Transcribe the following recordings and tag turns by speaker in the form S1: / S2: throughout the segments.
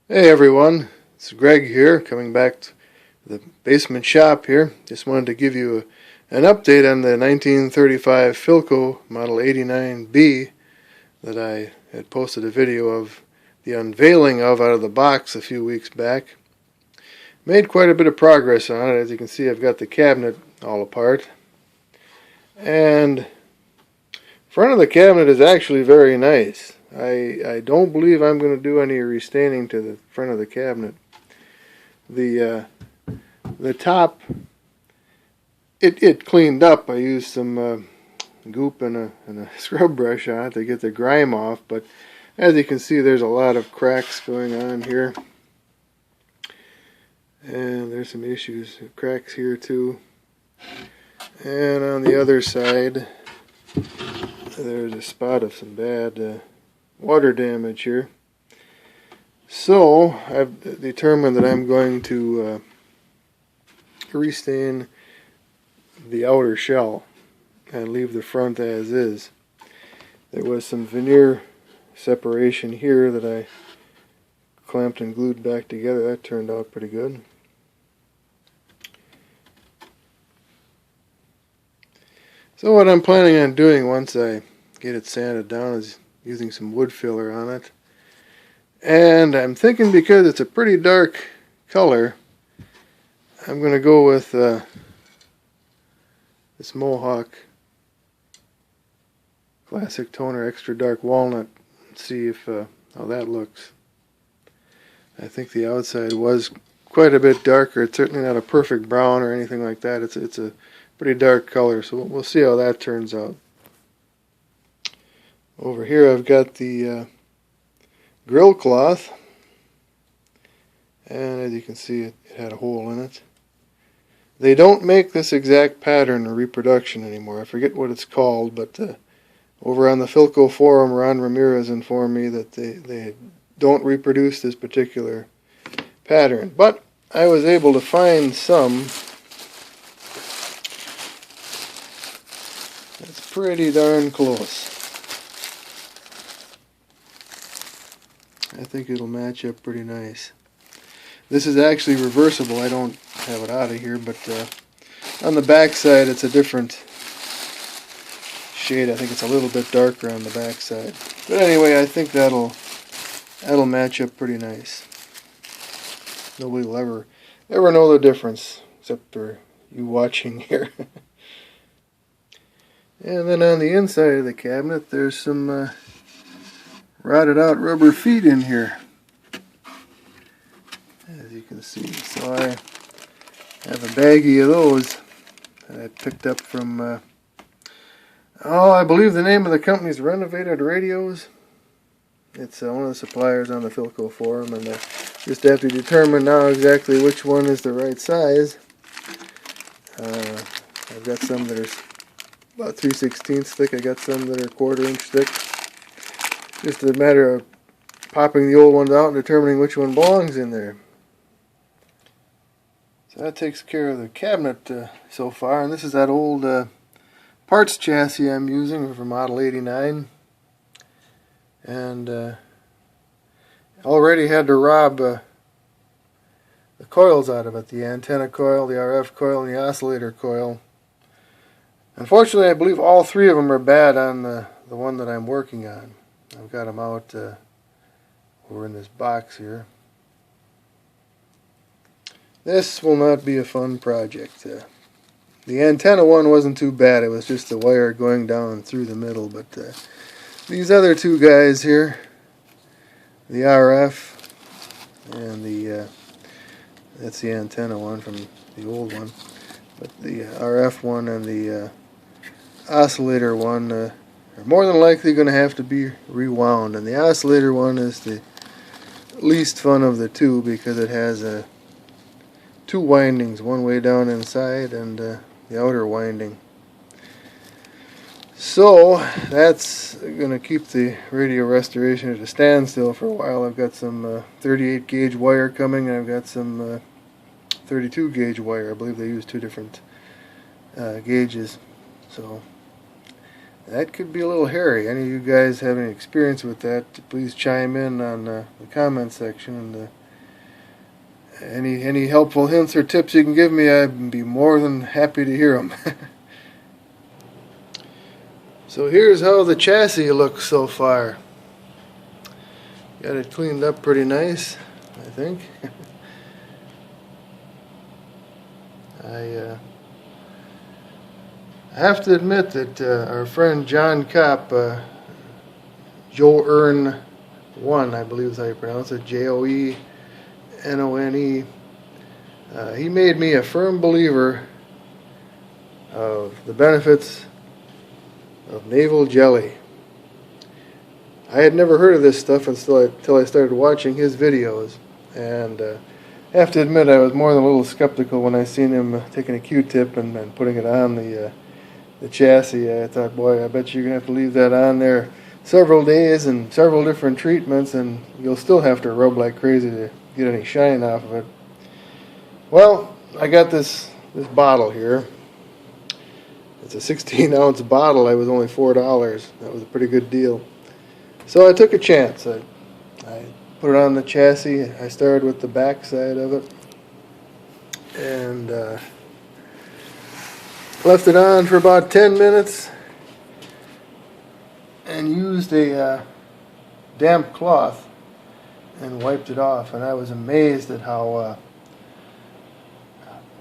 S1: Hey everyone, it's Greg here, coming back to the basement shop here. Just wanted to give you an update on the 1935 Philco Model 89B that I had posted a video of the unveiling of out of the box a few weeks back. Made quite a bit of progress on it. As you can see, I've got the cabinet all apart. And front of the cabinet is actually very nice. I don't believe I'm going to do any restaining to the front of the cabinet. The top, it cleaned up. I used some goop and a scrub brush on it to get the grime off, but as you can see, there's a lot of cracks going on here. And there's some issues, cracks here too. And on the other side, there's a spot of some bad water damage here. So I've determined that I'm going to restain the outer shell and leave the front as is. There was some veneer separation here that I clamped and glued back together. That turned out pretty good. So what I'm planning on doing once I get it sanded down is using some wood filler on it. And I'm thinking, because it's a pretty dark color, I'm going to go with this Mohawk Classic Toner Extra Dark Walnut and see if how that looks. I think the outside was quite a bit darker. It's certainly not a perfect brown or anything like that. It's a pretty dark color, so we'll see how that turns out. Over here I've got the grill cloth, and as you can see, it had a hole in it. They don't make this exact pattern or reproduction anymore. I forget what it's called, but over on the Philco forum, Ron Ramirez informed me that they don't reproduce this particular pattern. But I was able to find some that's pretty darn close. I think it'll match up pretty nice. This is actually reversible. I don't have it out of here, but on the back side it's a different shade. I think it's a little bit darker on the back side. But anyway, I think that'll match up pretty nice. Nobody will ever know the difference except for you watching here. And then on the inside of the cabinet there's some rotted out rubber feet in here, as you can see. So I have a baggie of those that I picked up from I believe the name of the company is Renovated Radios. It's one of the suppliers on the Philco forum, and I just have to determine now exactly which one is the right size. I've got some that are about 3/16 thick. I got some that are 1/4 inch thick. Just a matter of popping the old ones out and determining which one belongs in there. So that takes care of the cabinet so far. And this is that old parts chassis I'm using for Model 89. And already had to rob the coils out of it. The antenna coil, the RF coil, and the oscillator coil. Unfortunately, I believe all three of them are bad on the one that I'm working on. I've got them out over in this box here. This will not be a fun project. The antenna one wasn't too bad. It was just the wire going down through the middle. But these other two guys here, the RF and the that's the antenna one from the old one. But the RF one and the oscillator one are more than likely going to have to be rewound, and the oscillator one is the least fun of the two because it has two windings, one way down inside and the outer winding. So that's going to keep the radio restoration at a standstill for a while. I've got some 38 gauge wire coming, and I've got some 32 gauge wire. I believe they use two different gauges. So that could be a little hairy. Any of you guys have any experience with that, please chime in on the comment section. And any helpful hints or tips you can give me, I'd be more than happy to hear them. So here's how the chassis looks so far. Got it cleaned up pretty nice, I think. I have to admit that our friend John Kopp, Joe Earn 1, I believe is how you pronounce it, Joenone, he made me a firm believer of the benefits of navel jelly. I had never heard of this stuff until I started watching his videos, and I have to admit I was more than a little skeptical when I seen him taking a Q-tip and putting it on the chassis. I thought, boy, I bet you're going to have to leave that on there several days and several different treatments, and you'll still have to rub like crazy to get any shine off of it. Well, I got this bottle here. It's a 16-ounce bottle. It was only $4. That was a pretty good deal. So I took a chance. I put it on the chassis. I started with the back side of it and left it on for about 10 minutes and used a damp cloth and wiped it off. And I was amazed at how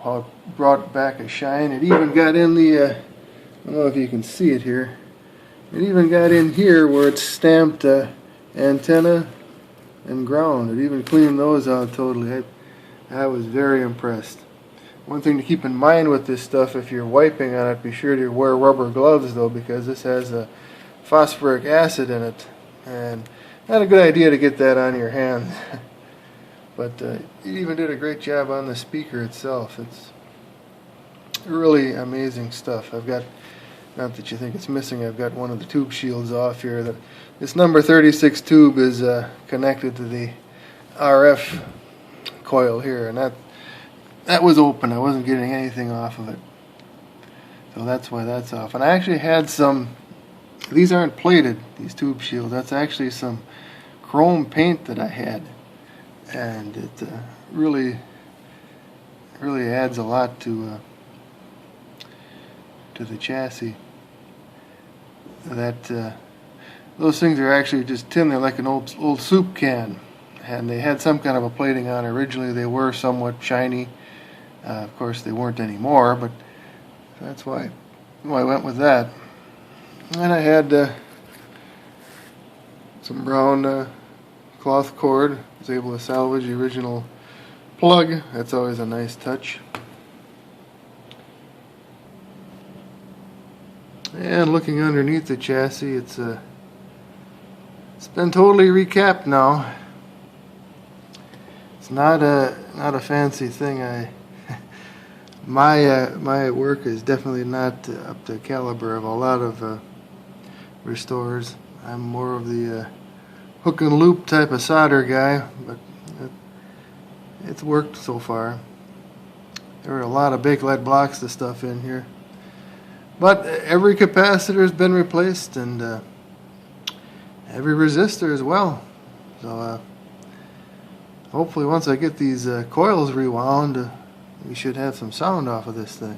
S1: it brought back a shine. It even got in the I don't know if you can see it here. It even got in here where it's stamped antenna and ground. It even cleaned those out totally. I was very impressed. One thing to keep in mind with this stuff, if you're wiping on it, be sure to wear rubber gloves though, because this has a phosphoric acid in it, and not a good idea to get that on your hands. But it even did a great job on the speaker itself. It's really amazing stuff. I've got, not that you think it's missing, I've got one of the tube shields off here. This number 36 tube is connected to the RF coil here, and that was open. I wasn't getting anything off of it, so that's why that's off. And I actually had some, these aren't plated, these tube shields, that's actually some chrome paint that I had, and it really adds a lot to the chassis. Those things are actually just tin. They're like an old soup can, and they had some kind of a plating on. Originally they were somewhat shiny. Of course they weren't anymore, but that's why I went with that. And I had some brown cloth cord. I was able to salvage the original plug. That's always a nice touch. And looking underneath the chassis, it's been totally recapped now. It's not a fancy thing. My work is definitely not up to caliber of a lot of restorers. I'm more of the hook and loop type of solder guy, but it's worked so far. There are a lot of big lead blocks of stuff in here. But every capacitor has been replaced, and every resistor as well. So hopefully once I get these coils rewound, we should have some sound off of this thing.